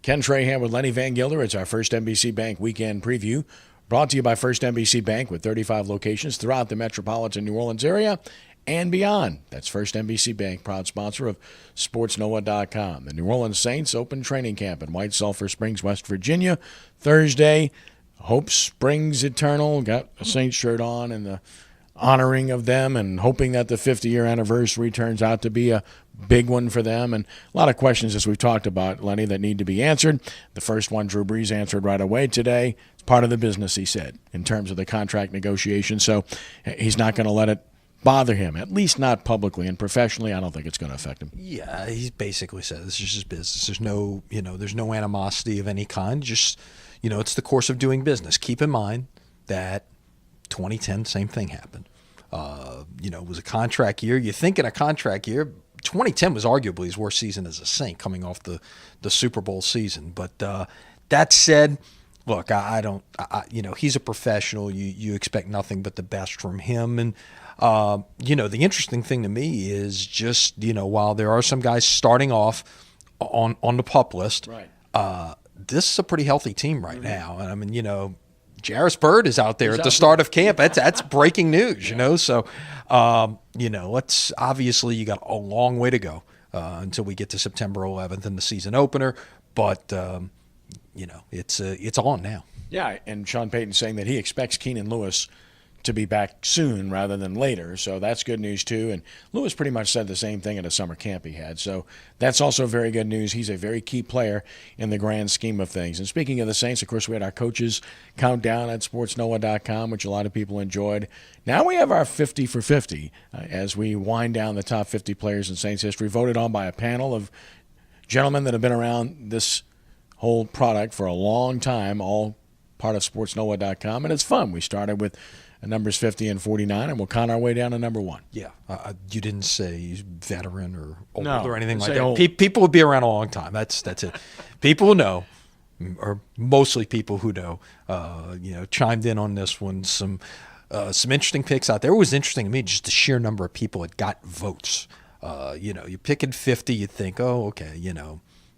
Ken Trahan with Lenny Van Gilder. It's our First NBC Bank weekend preview, brought to you by First NBC Bank with 35 locations throughout the metropolitan New Orleans area and beyond. That's First NBC Bank, proud sponsor of SportsNoah.com. The New Orleans Saints open training camp in White Sulphur Springs, West Virginia, Thursday. Hope springs eternal. Got a Saints shirt on and the honoring of them and hoping that the 50-year anniversary turns out to be a big one for them. And a lot of questions, as we've talked about, Lenny, that need to be answered. The first one Drew Brees answered right away today. It's part of the business, he said, in terms of the contract negotiation. So he's not going to let it bother him, at least not publicly. And professionally, I don't think it's going to affect him. Yeah, he's basically said this is just business. There's no animosity of any kind. Just, it's the course of doing business. Keep in mind that 2010, same thing happened. It was a contract year. You think in a contract year, 2010 was arguably his worst season as a Saint, coming off the Super Bowl season. But that said, look, he's a professional. You expect nothing but the best from him. And the interesting thing to me is just, while there are some guys starting off on the PUP list, right. This is a pretty healthy team right now. And I mean, Jarris Byrd is out there at the start of camp. That's breaking news, So, let's obviously you got a long way to go until we get to September 11th and the season opener. But it's on now. Yeah, and Sean Payton saying that he expects Keenan Lewis to be back soon rather than later, so that's good news too. And Lewis pretty much said the same thing at a summer camp he had, so that's also very good news. He's a very key player in the grand scheme of things. And speaking of the Saints, of course, we had our coaches countdown at SportsNoah.com, which a lot of people enjoyed. Now we have our 50 for 50 as we wind down the top 50 players in Saints history, voted on by a panel of gentlemen that have been around this whole product for a long time, all part of SportsNoah.com, and it's fun. We started with numbers 50 and 49, and we'll count our way down to number 1. Yeah. You didn't say veteran or old No, or anything like say that. old. People would be around a long time. That's it. People who know, or mostly people who know, chimed in on this one. Some interesting picks out there. It was interesting to me just the sheer number of people that got votes. You're picking 50, you think, oh, okay,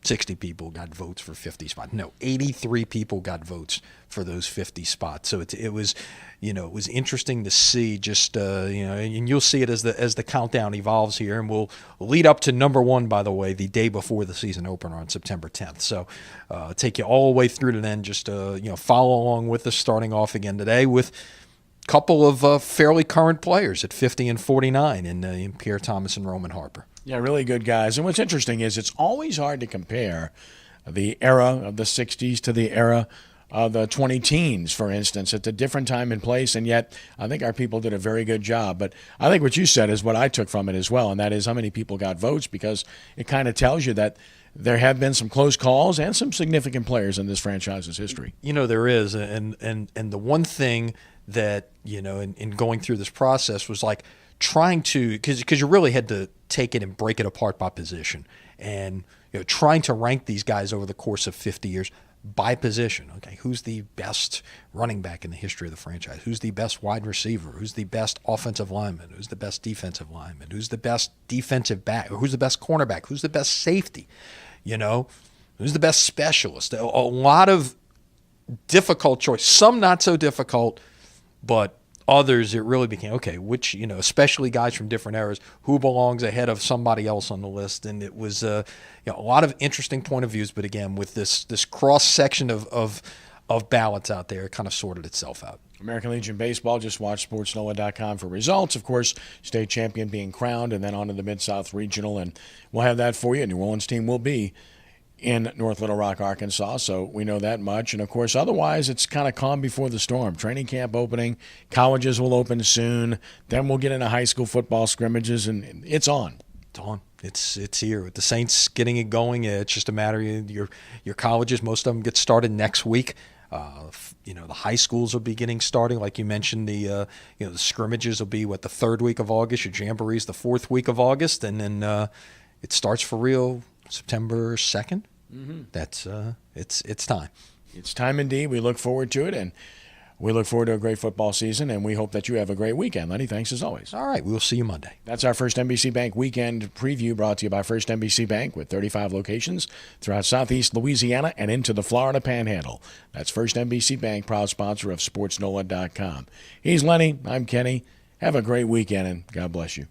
60 people got votes for 50 spots. No, 83 people got votes for those 50 spots. So it was interesting to see just, and you'll see it as the countdown evolves here. And we'll lead up to number 1, by the way, the day before the season opener on September 10th. So take you all the way through to then, just, follow along with us, starting off again today with a couple of fairly current players at 50 and 49 in Pierre Thomas and Roman Harper. Yeah, really good guys. And what's interesting is it's always hard to compare the era of the 60s to the era of the 20-teens, for instance. It's a different time and place, and yet I think our people did a very good job. But I think what you said is what I took from it as well, and that is how many people got votes, because it kind of tells you that there have been some close calls and some significant players in this franchise's history. There is, and the one thing that, in going through this process was like trying to, because you really had to take it and break it apart by position, and trying to rank these guys over the course of 50 years by position. Okay, who's the best running back in the history of the franchise? Who's the best wide receiver? Who's the best offensive lineman? Who's the best defensive lineman? Who's the best defensive back? Or who's the best cornerback? Who's the best safety? Who's the best specialist? A lot of difficult choice. Some not so difficult, but others, it really became, okay, which, especially guys from different eras, who belongs ahead of somebody else on the list. And it was a lot of interesting point of views. But again, with this cross-section of ballots out there, it kind of sorted itself out. American Legion Baseball, just watch SportsNoah.com for results. Of course, state champion being crowned, and then on to the Mid-South Regional. And we'll have that for you. New Orleans team will be in North Little Rock, Arkansas, so we know that much. And, of course, otherwise it's kind of calm before the storm. Training camp opening, colleges will open soon, then we'll get into high school football scrimmages, and it's on. It's on. It's here. With the Saints getting it going, it's just a matter of your colleges. Most of them get started next week. The high schools will be getting started. Like you mentioned, the scrimmages will be, the 3rd week of August. Your jamboree's the 4th week of August, and then it starts for real September 2nd. Mm-hmm. That's it's time. It's time indeed. We look forward to it, and We look forward to a great football season, and we hope that you have a great weekend. Lenny, thanks as always. All right, we'll see you Monday. That's our First NBC Bank weekend preview, brought to you by First NBC Bank with 35 locations throughout Southeast Louisiana and into the Florida Panhandle. That's First NBC Bank, proud sponsor of SportsNola.com. He's Lenny. I'm Kenny. Have a great weekend, and God bless you.